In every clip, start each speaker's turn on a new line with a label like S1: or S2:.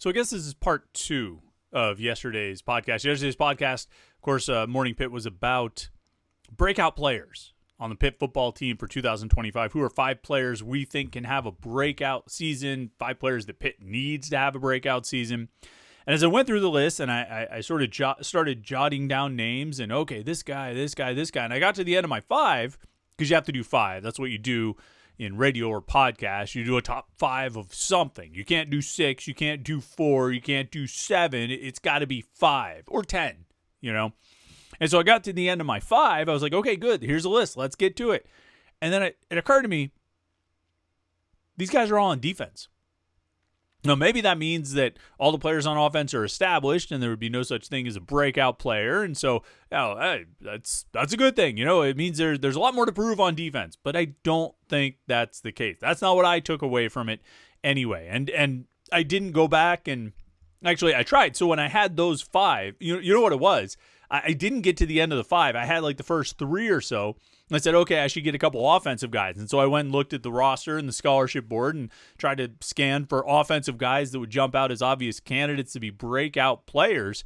S1: So I guess this is part 2 of yesterday's podcast. Yesterday's podcast, of course, Morning Pitt was about breakout players on the Pitt football team for 2025. Who are 5 players we think can have a breakout season, 5 players that Pitt needs to have a breakout season. And as I went through the list and I sort of started jotting down names and, okay, this guy, and I got to the end of my 5, because you have to do 5. That's what you do in radio or podcast. You do a top 5 of something. You can't do 6, you can't do 4, you can't do 7. It's got to be 5 or 10, you know? And so I got to the end of my 5. I was like, okay, good. Here's a list. Let's get to it. And then it occurred to me, these guys are all on defense. Now, maybe that means that all the players on offense are established and there would be no such thing as a breakout player. And so, hey, that's a good thing. You know, it means there's a lot more to prove on defense. But I don't think that's the case. That's not what I took away from it anyway. And I didn't go back and actually I tried. So when I had those 5, you know what it was? I didn't get to the end of the 5. I had like the first 3 or so. And I said, okay, I should get a couple offensive guys. And so I went and looked at the roster and the scholarship board and tried to scan for offensive guys that would jump out as obvious candidates to be breakout players.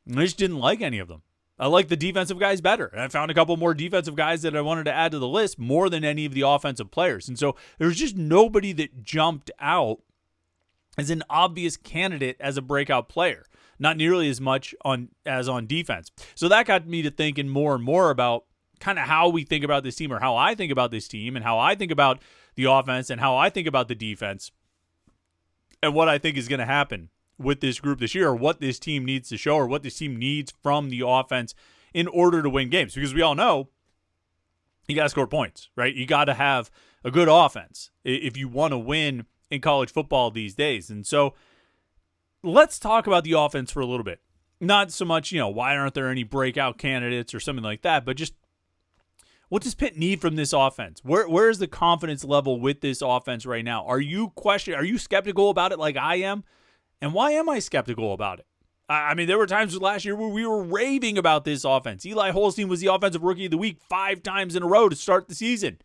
S1: And I just didn't like any of them. I like the defensive guys better. And I found a couple more defensive guys that I wanted to add to the list more than any of the offensive players. And so there was just nobody that jumped out as an obvious candidate as a breakout player. Not nearly as much as on defense. So that got me to thinking more and more about kind of how we think about this team, or how I think about this team, and how I think about the offense, and how I think about the defense, and what I think is going to happen with this group this year, or what this team needs to show, or what this team needs from the offense in order to win games. Because we all know you got to score points, right? You got to have a good offense if you want to win in college football these days. And so let's talk about the offense for a little bit. Not so much, why aren't there any breakout candidates or something like that, but just what does Pitt need from this offense? Where is the confidence level with this offense right now? Are you skeptical about it like I am? And why am I skeptical about it? I mean, there were times last year where we were raving about this offense. Eli Holstein was the offensive rookie of the week 5 times in a row to start the season.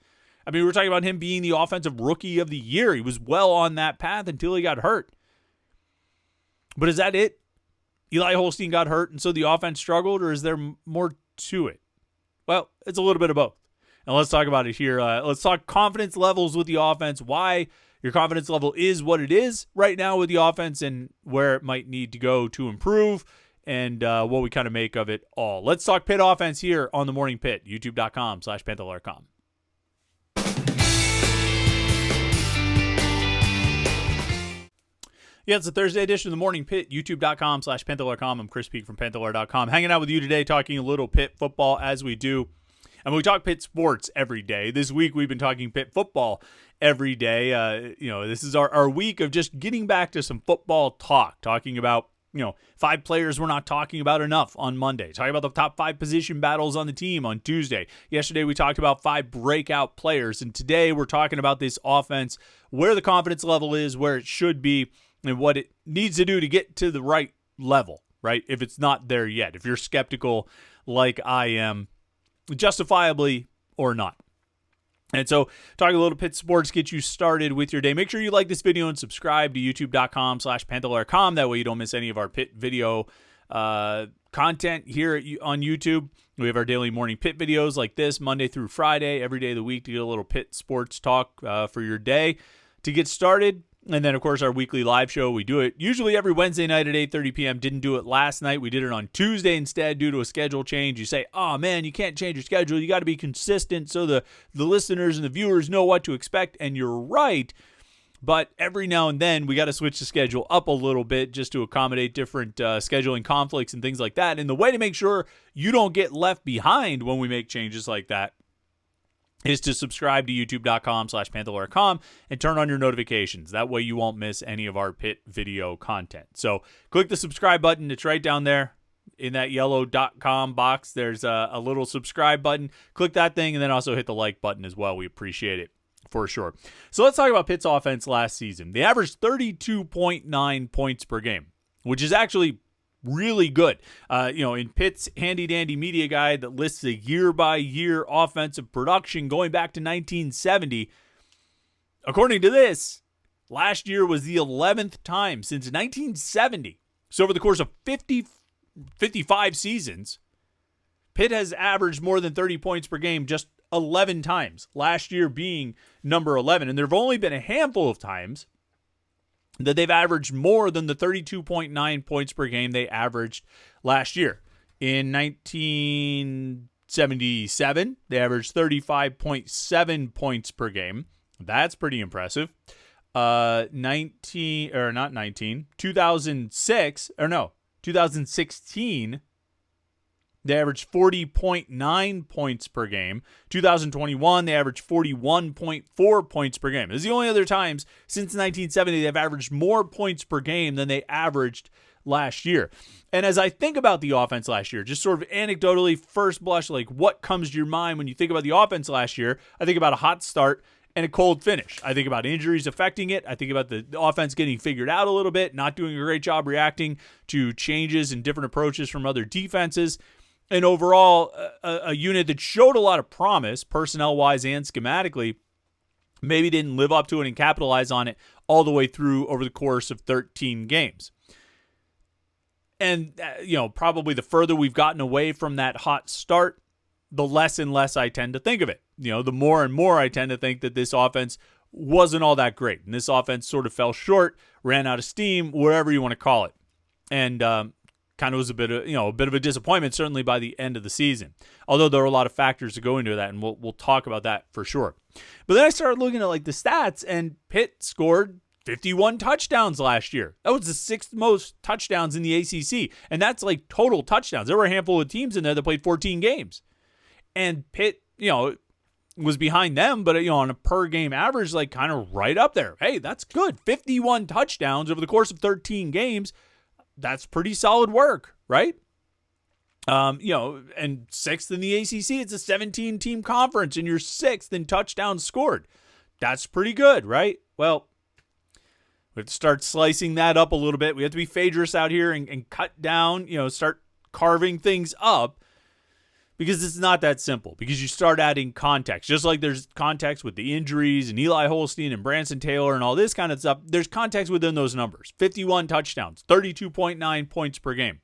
S1: I mean, we were talking about him being the offensive rookie of the year. He was well on that path until he got hurt. But is that it? Eli Holstein got hurt, and so the offense struggled, or is there more to it? Well, it's a little bit of both. And let's talk about it here. Let's talk confidence levels with the offense, why your confidence level is what it is right now with the offense, and where it might need to go to improve, and what we kind of make of it all. Let's talk Pitt offense here on the Morning Pitt, youtube.com/Panther-Lair.com. Yeah, it's a Thursday edition of the Morning Pitt, youtube.com/Panther-Lair.com. I'm Chris Peak from Panther-Lair.com, hanging out with you today, talking a little Pitt football as we do. And we talk Pitt sports every day. This week, we've been talking Pitt football every day. This is our week of just getting back to some football talk, talking about, 5 players we're not talking about enough on Monday, talking about the top 5 position battles on the team on Tuesday. Yesterday, we talked about 5 breakout players. And today, we're talking about this offense, where the confidence level is, where it should be, and what it needs to do to get to the right level, right? If it's not there yet, if you're skeptical like I am, justifiably or not. And so talking a little Pitt sports, get you started with your day. Make sure you like this video and subscribe to youtube.com/Panther-Lair.com. That way you don't miss any of our Pitt video content here on YouTube. We have our daily Morning Pitt videos like this, Monday through Friday, every day of the week, to get a little Pitt sports talk for your day to get started. And then, of course, our weekly live show. We do it usually every Wednesday night at 8:30 p.m. Didn't do it last night. We did it on Tuesday instead due to a schedule change. You say, oh, man, you can't change your schedule. You got to be consistent so the listeners and the viewers know what to expect. And you're right. But every now and then, we got to switch the schedule up a little bit just to accommodate different scheduling conflicts and things like that. And the way to make sure you don't get left behind when we make changes like that is to subscribe to youtube.com/Panther-Lair.com and turn on your notifications. That way you won't miss any of our Pitt video content. So click the subscribe button. It's right down there in that yellow .com box. There's a little subscribe button. Click that thing, and then also hit the like button as well. We appreciate it for sure. So let's talk about Pitt's offense last season. They averaged 32.9 points per game, which is actually really good. In Pitt's handy-dandy media guide that lists a year-by-year offensive production going back to 1970, according to this, Last year was the 11th time since 1970. So over the course of 55 seasons, Pitt has averaged more than 30 points per game just 11 times, last year being number 11. And there have only been a handful of times that they've averaged more than the 32.9 points per game they averaged last year. In 1977, they averaged 35.7 points per game. That's pretty impressive. 2016, they averaged 40.9 points per game. 2021, they averaged 41.4 points per game. This is the only other times since 1970 they've averaged more points per game than they averaged last year. And as I think about the offense last year, just sort of anecdotally, first blush, like what comes to your mind when you think about the offense last year? I think about a hot start and a cold finish. I think about injuries affecting it. I think about the offense getting figured out a little bit, not doing a great job reacting to changes and different approaches from other defenses. And overall, a unit that showed a lot of promise, personnel-wise and schematically, maybe didn't live up to it and capitalize on it all the way through over the course of 13 games. And, probably the further we've gotten away from that hot start, the less and less I tend to think of it. The more and more I tend to think that this offense wasn't all that great. And this offense sort of fell short, ran out of steam, whatever you want to call it. And kind of was a bit of a disappointment, certainly by the end of the season. Although there are a lot of factors that go into that, and we'll talk about that for sure. But then I started looking at the stats, and Pitt scored 51 touchdowns last year. That was the sixth most touchdowns in the ACC, and that's total touchdowns. There were a handful of teams in there that played 14 games, and Pitt, was behind them, but on a per game average, kind of right up there. Hey, that's good. 51 touchdowns over the course of 13 games. That's pretty solid work, right? And sixth in the ACC. It's a 17-team conference, and you're sixth in touchdowns scored. That's pretty good, right? Well, we have to start slicing that up a little bit. We have to be Phaedrus out here and cut down, start carving things up, because it's not that simple. Because you start adding context. Just like there's context with the injuries and Eli Holstein and Branson Taylor and all this kind of stuff, there's context within those numbers. 51 touchdowns, 32.9 points per game.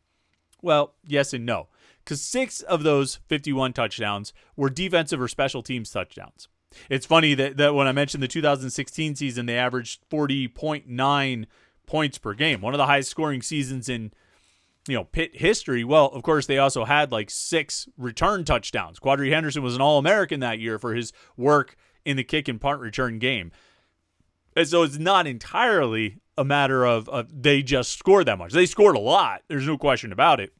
S1: Well, yes and no. Because 6 of those 51 touchdowns were defensive or special teams touchdowns. It's funny that when I mentioned the 2016 season, they averaged 40.9 points per game. One of the highest scoring seasons in Pitt history. Well, of course, they also had 6 return touchdowns. Quadri Henderson was an All-American that year for his work in the kick and punt return game. And so it's not entirely a matter of they just scored that much. They scored a lot. There's no question about it.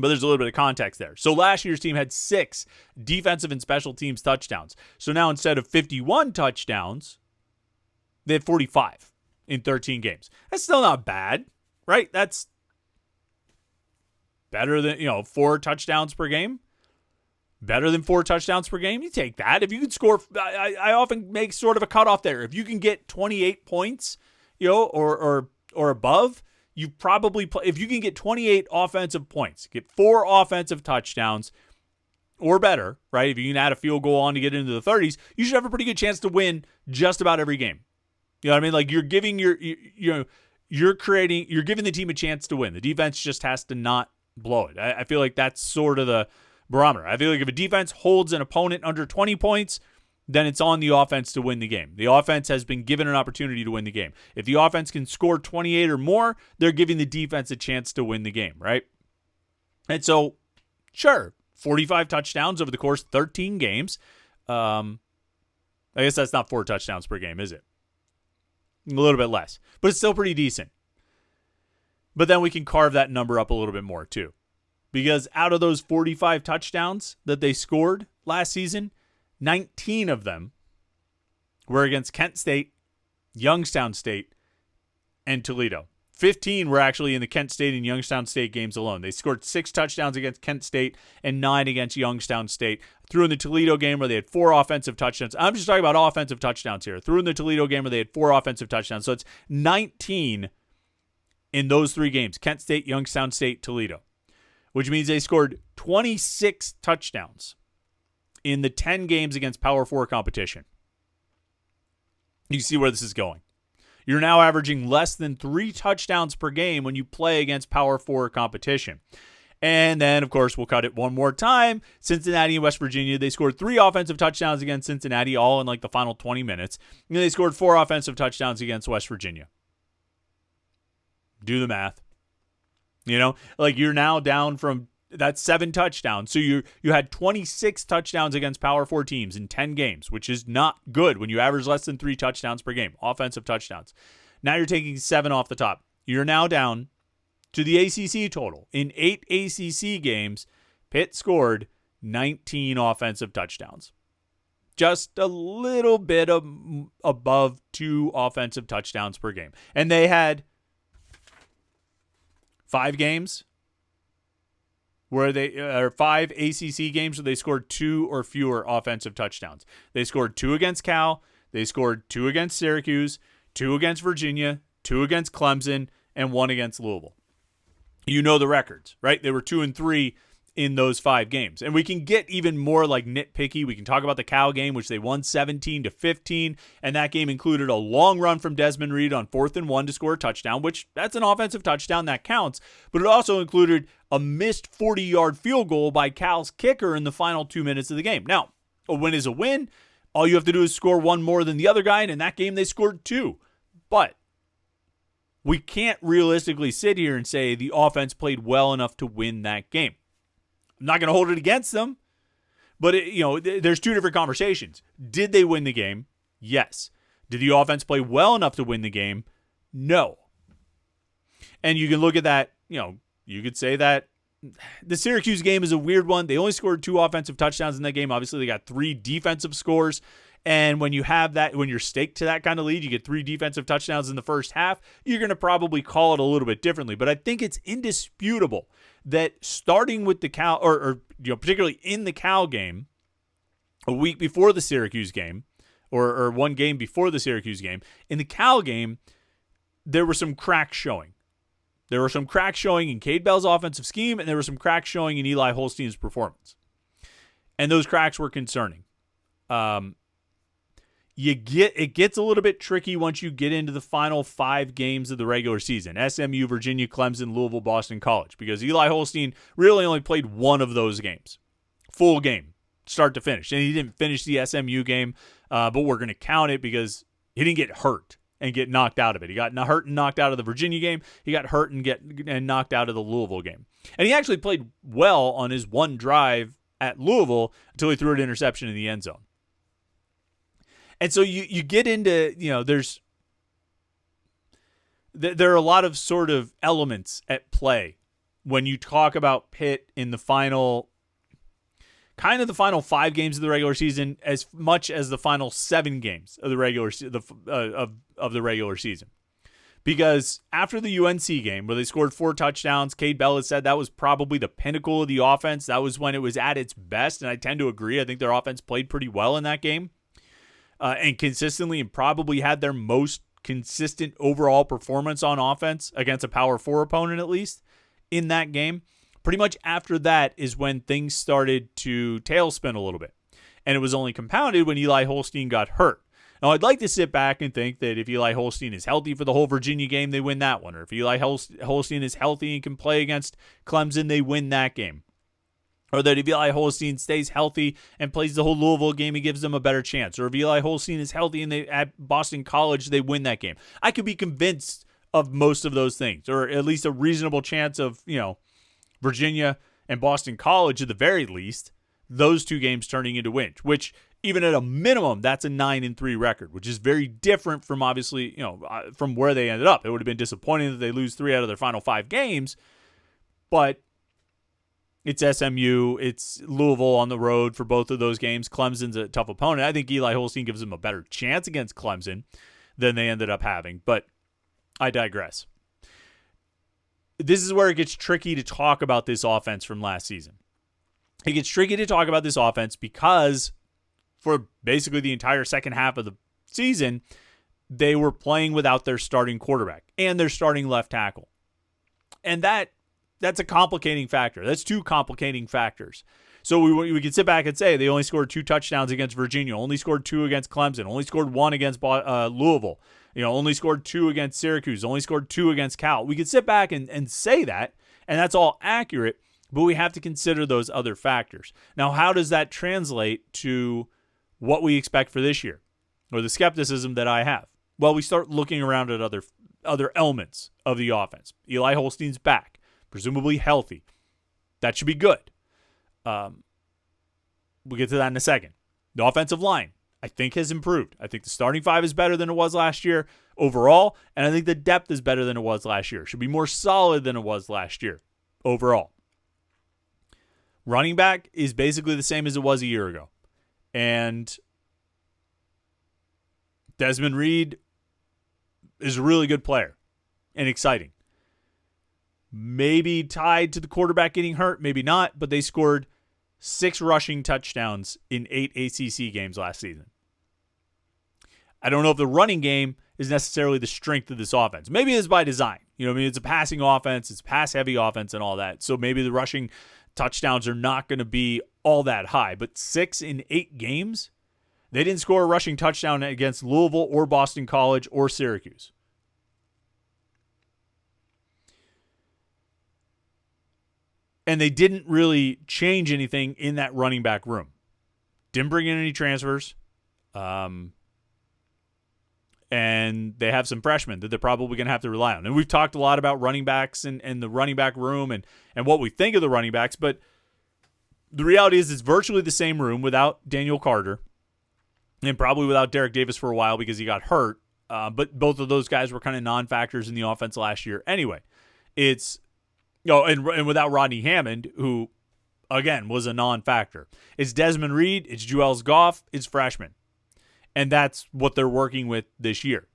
S1: But there's a little bit of context there. So last year's team had 6 defensive and special teams touchdowns. So now instead of 51 touchdowns, they had 45 in 13 games. That's still not bad, right? That's better than, 4 touchdowns per game. Better than 4 touchdowns per game. You take that. If you can score, I often make sort of a cutoff there. If you can get 28 points, or above, you probably play. If you can get 28 offensive points, get 4 offensive touchdowns or better, right? If you can add a field goal on to get into the 30s, you should have a pretty good chance to win just about every game. You know what I mean? You're giving you're giving the team a chance to win. The defense just has to not blow it. I feel like that's sort of the barometer. I feel like if a defense holds an opponent under 20 points, then it's on the offense to win the game. The offense has been given an opportunity to win the game. If the offense can score 28 or more, they're giving the defense a chance to win the game, right? And so, sure, 45 touchdowns over the course of 13 games. I guess that's not 4 touchdowns per game, is it? A little bit less, but it's still pretty decent. But then we can carve that number up a little bit more too. Because out of those 45 touchdowns that they scored last season, 19 of them were against Kent State, Youngstown State, and Toledo. 15 were actually in the Kent State and Youngstown State games alone. They scored 6 touchdowns against Kent State and 9 against Youngstown State. Threw in the Toledo game where they had 4 offensive touchdowns. I'm just talking about offensive touchdowns here. Threw in the Toledo game where they had 4 offensive touchdowns. So it's 19 in those 3 games, Kent State, Youngstown State, Toledo, which means they scored 26 touchdowns in the 10 games against Power 4 competition. You see where this is going. You're now averaging less than 3 touchdowns per game when you play against Power 4 competition. And then, of course, we'll cut it one more time. Cincinnati and West Virginia, they scored 3 offensive touchdowns against Cincinnati, all in like the final 20 minutes. And they scored 4 offensive touchdowns against West Virginia. Do the math. Like you're now down from that's 7 touchdowns. So you had 26 touchdowns against Power 4 teams in 10 games, which is not good when you average less than 3 touchdowns per game, offensive touchdowns. Now you're taking 7 off the top. You're now down to the ACC total. In 8 ACC games, Pitt scored 19 offensive touchdowns. Just a little bit above 2 offensive touchdowns per game. And they had 5 games where or 5 ACC games where they scored 2 or fewer offensive touchdowns. They scored 2 against Cal, they scored 2 against Syracuse, 2 against Virginia, 2 against Clemson, and 1 against Louisville. You know the records, right? They were 2 and 3 in those 5 games. And we can get even more like nitpicky. We can talk about the Cal game, which they won 17-15, and that game included a long run from Desmond Reed on 4th and 1 to score a touchdown, which that's an offensive touchdown that counts, but it also included a missed 40-yard field goal by Cal's kicker in the final 2 minutes of the game. Now, a win is a win. All you have to do is score 1 more than the other guy, and in that game they scored 2. But we can't realistically sit here and say the offense played well enough to win that game. I'm not going to hold it against them, but there's 2 different conversations. Did they win the game? Yes. Did the offense play well enough to win the game? No. And you can look at that, you could say that the Syracuse game is a weird one. They only scored 2 offensive touchdowns in that game. Obviously, they got 3 defensive scores. And when you have that, when you're staked to that kind of lead, you get 3 defensive touchdowns in the first half, you're going to probably call it a little bit differently. But I think it's indisputable that starting with the Cal, or particularly in the Cal game, a week before the Syracuse game, or 1 game before the Syracuse game, in the Cal game, there were some cracks showing. There were some cracks showing in Cade Bell's offensive scheme, and there were some cracks showing in Eli Holstein's performance. And those cracks were concerning. It gets a little bit tricky once you get into the final 5 games of the regular season. SMU, Virginia, Clemson, Louisville, Boston College. Because Eli Holstein really only played 1 of those games. Full game, start to finish. And he didn't finish the SMU game, but we're going to count it because he didn't get hurt and get knocked out of it. He got hurt and knocked out of the Virginia game. He got hurt and knocked out of the Louisville game. And he actually played well on his 1 drive at Louisville until he threw an interception in the end zone. And so you get into, there are a lot of sort of elements at play when you talk about Pitt in the final 5 games of the regular season, as much as the final 7 games of the regular season. Because after the UNC game, where they scored 4 touchdowns, Cade Bell has said that was probably the pinnacle of the offense. That was when it was at its best, and I tend to agree. I think their offense played pretty well in that game. And consistently, and probably had their most consistent overall performance on offense against a Power 4 opponent, at least, in that game. Pretty much after that is when things started to tailspin a little bit. And it was only compounded when Eli Holstein got hurt. Now, I'd like to sit back and think that if Eli Holstein is healthy for the whole Virginia game, they win that one. Or if Eli Holstein is healthy and can play against Clemson, they win that game. Or that if Eli Holstein stays healthy and plays the whole Louisville game, he gives them a better chance. Or if Eli Holstein is healthy and at Boston College, they win that game. I could be convinced of most of those things, or at least a reasonable chance of, Virginia and Boston College at the very least, those 2 games turning into wins, which even at a minimum, that's a 9-3 record, which is very different from obviously, from where they ended up. It would have been disappointing that they lose 3 out of their final 5 games, but it's SMU, it's Louisville on the road for both of those games. Clemson's a tough opponent. I think Eli Holstein gives them a better chance against Clemson than they ended up having, but I digress. This is where it gets tricky to talk about this offense from last season. It gets tricky to talk about this offense because for basically the entire second half of the season, they were playing without their starting quarterback and their starting left tackle. And that's a complicating factor. That's 2 complicating factors. So we could sit back and say they only scored 2 touchdowns against Virginia, only scored 2 against Clemson, only scored 1 against Louisville. Only scored 2 against Syracuse, only scored 2 against Cal. We could sit back and say that, and that's all accurate, but we have to consider those other factors. Now, how does that translate to what we expect for this year, or the skepticism that I have? Well, we start looking around at other elements of the offense. Eli Holstein's back, presumably healthy. That should be good. We'll get to that in a second. The offensive line, I think, has improved. I think the starting 5 is better than it was last year overall, and I think the depth is better than it was last year. It should be more solid than it was last year overall. Running back is basically the same as it was a year ago. And Desmond Reed is a really good player and exciting. Maybe tied to the quarterback getting hurt, maybe not, but they scored 6 rushing touchdowns in 8 ACC games last season. I don't know if the running game is necessarily the strength of this offense. Maybe it's by design. It's a passing offense, it's a pass-heavy offense and all that. So maybe the rushing touchdowns are not going to be all that high. But 6 in 8 games? They didn't score a rushing touchdown against Louisville or Boston College or Syracuse. And they didn't really change anything in that running back room. Didn't bring in any transfers. And they have some freshmen that they're probably going to have to rely on. And we've talked a lot about running backs and the running back room and what we think of the running backs. But the reality is it's virtually the same room without Daniel Carter and probably without Derek Davis for a while because he got hurt. But both of those guys were kind of non-factors in the offense last year. Anyway, it's... and without Rodney Hammond, who, again, was a non-factor. It's Desmond Reed, it's Juelz Goff, it's freshmen. And that's what they're working with this year.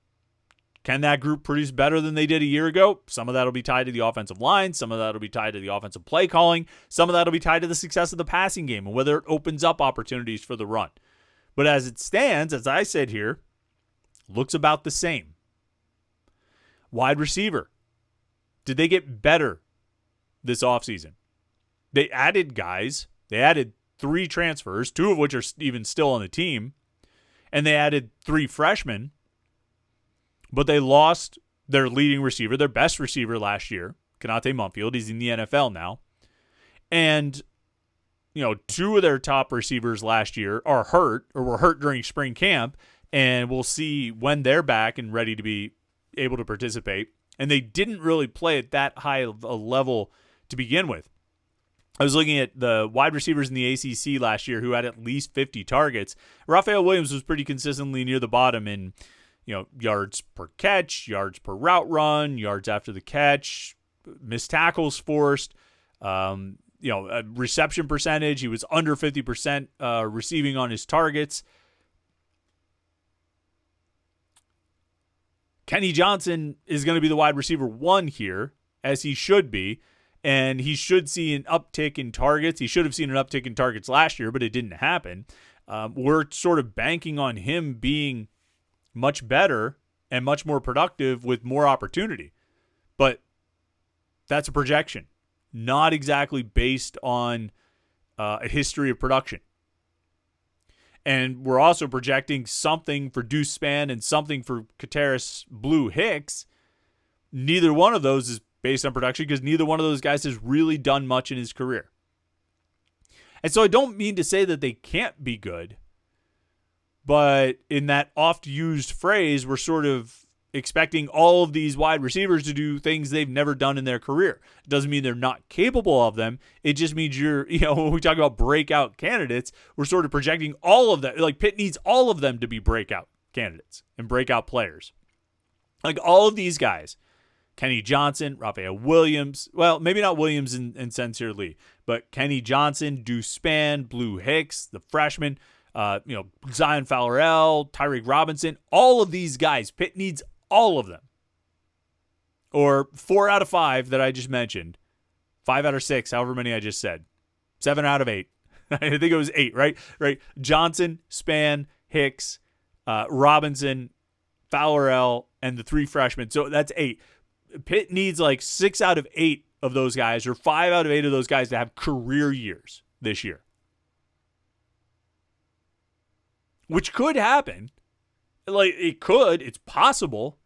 S1: Can that group produce better than they did a year ago? Some of that will be tied to the offensive line. Some of that will be tied to the offensive play calling. Some of that will be tied to the success of the passing game and whether it opens up opportunities for the run. But as it stands, as I said here, looks about the same. Wide receiver. Did they get better this offseason? They added guys. They added 3 transfers, 2 of which are even still on the team. And they added 3 freshmen. But they lost their leading receiver, their best receiver last year, Konate Mumfield. He's in the NFL now. And, 2 of their top receivers last year are hurt or were hurt during spring camp. And we'll see when they're back and ready to be able to participate. And they didn't really play at that high of a level to begin with. I was looking at the wide receivers in the ACC last year who had at least 50 targets. Raphael Williams was pretty consistently near the bottom in, yards per catch, yards per route run, yards after the catch, missed tackles forced, reception percentage. He was under 50% receiving on his targets. Kenny Johnson is going to be the wide receiver 1 here, as he should be. And he should see an uptick in targets. He should have seen an uptick in targets last year, but it didn't happen. We're sort of banking on him being much better and much more productive with more opportunity. But that's a projection, not exactly based on a history of production. And we're also projecting something for Deuce Spann and something for Kateris Blue Hicks. Neither one of those is based on production because neither one of those guys has really done much in his career. And so I don't mean to say that they can't be good, but in that oft-used phrase, we're sort of expecting all of these wide receivers to do things they've never done in their career. It doesn't mean they're not capable of them. It just means when we talk about breakout candidates, we're sort of projecting all of them. Like Pitt needs all of them to be breakout candidates and breakout players. Like all of these guys. Kenny Johnson, Raphael Williams, well, maybe not Williams and Sincere Lee, but Kenny Johnson, Deuce Spann, Blue Hicks, the freshman, Zion Fowler-El, Tyreek Robinson, all of these guys, Pitt needs all of them. Or 4 out of 5 that I just mentioned, 5 out of 6, however many I just said, 7 out of 8. I think it was 8, right? Right. Johnson, Spann, Hicks, Robinson, Fowler-El, and the 3 freshmen. So that's 8. Pitt needs like 6 out of 8 of those guys or 5 out of 8 of those guys to have career years this year. Which could happen. Like, it could. It's possible.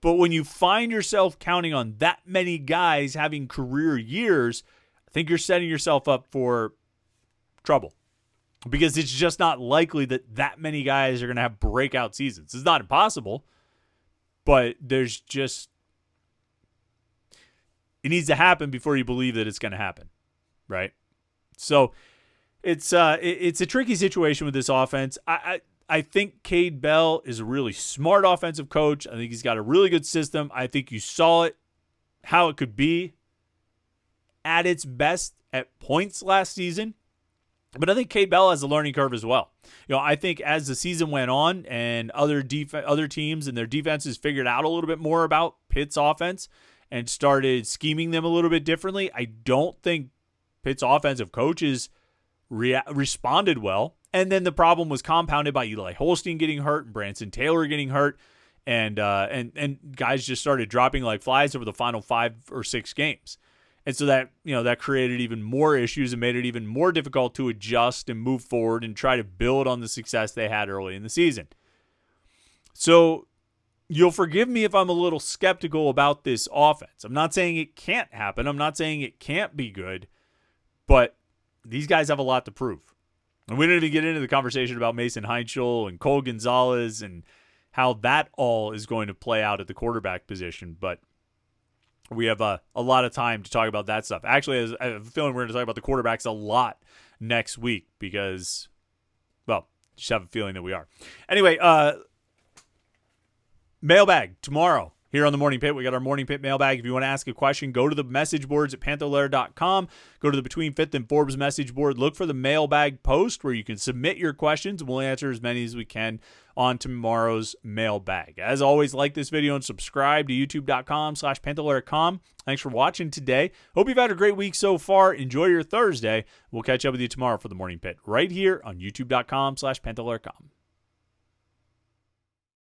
S1: But when you find yourself counting on that many guys having career years, I think you're setting yourself up for trouble. Because it's just not likely that many guys are going to have breakout seasons. It's not impossible, but there's just, it needs to happen before you believe that it's going to happen, right? So it's a tricky situation with this offense. I think Cade Bell is a really smart offensive coach. I think he's got a really good system. I think you saw it, how it could be at its best at points last season. But I think Cade Bell has a learning curve as well. I think as the season went on and other teams and their defenses figured out a little bit more about Pitt's offense and started scheming them a little bit differently, I don't think Pitt's offensive coaches responded well. And then the problem was compounded by Eli Holstein getting hurt and Branson Taylor getting hurt, and guys just started dropping like flies over the final 5 or 6 games. And so that created even more issues and made it even more difficult to adjust and move forward and try to build on the success they had early in the season. So you'll forgive me if I'm a little skeptical about this offense. I'm not saying it can't happen. I'm not saying it can't be good, but these guys have a lot to prove. And we didn't even get into the conversation about Mason Heinschel and Cole Gonzalez and how that all is going to play out at the quarterback position. But we have a lot of time to talk about that stuff. Actually, I have a feeling we're going to talk about the quarterbacks a lot next week because, well, just have a feeling that we are. Anyway, mailbag tomorrow. Here on the Morning Pit, we got our Morning Pit mailbag. If you want to ask a question, go to the message boards at Panther-Lair.com. Go to the Between Fifth and Forbes message board. Look for the mailbag post where you can submit your questions. We'll answer as many as we can on tomorrow's mailbag. As always, like this video and subscribe to youtube.com/Panther-Lair.com. Thanks for watching today. Hope you've had a great week so far. Enjoy your Thursday. We'll catch up with you tomorrow for the Morning Pit right here on youtube.com/Panther-Lair.com.